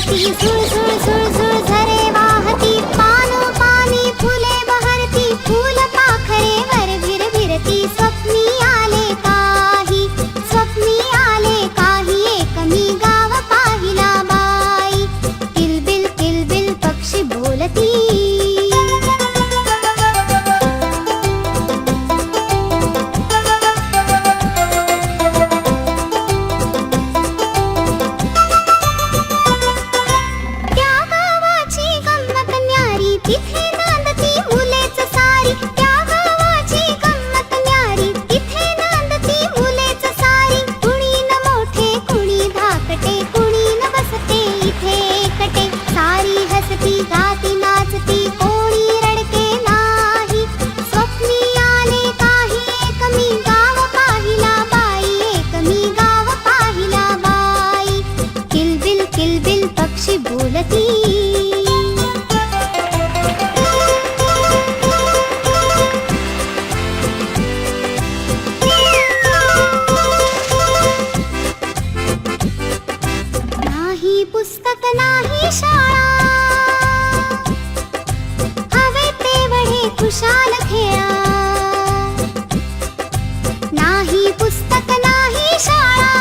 झुळती झुळ झुळ झुळ झुळ झरे वाहती पानी फुले बहरती फूल पाखरे वर भिरभिरती स्वप्नी आले काही एक मी गाव पाहिला बाई किलबिल पक्षी बोलती तिथे नांदती मुलेच सारी त्या गावाची गंमत न्यारी तिथे नांदती मुलेच सारी कुणी न मोठे कुणी धाकटे कुणी न बसते इथे एकटे सारी हसती गाती नाचती कोणी रडके नाही स्वप्नी आले काही एक मी गाव पाहिला बाई किलबिल पक्षी बोलती पुस्तक नाही शाळा हवे तेवढे खुशाल खेळा नाही पुस्तक नाही शाळा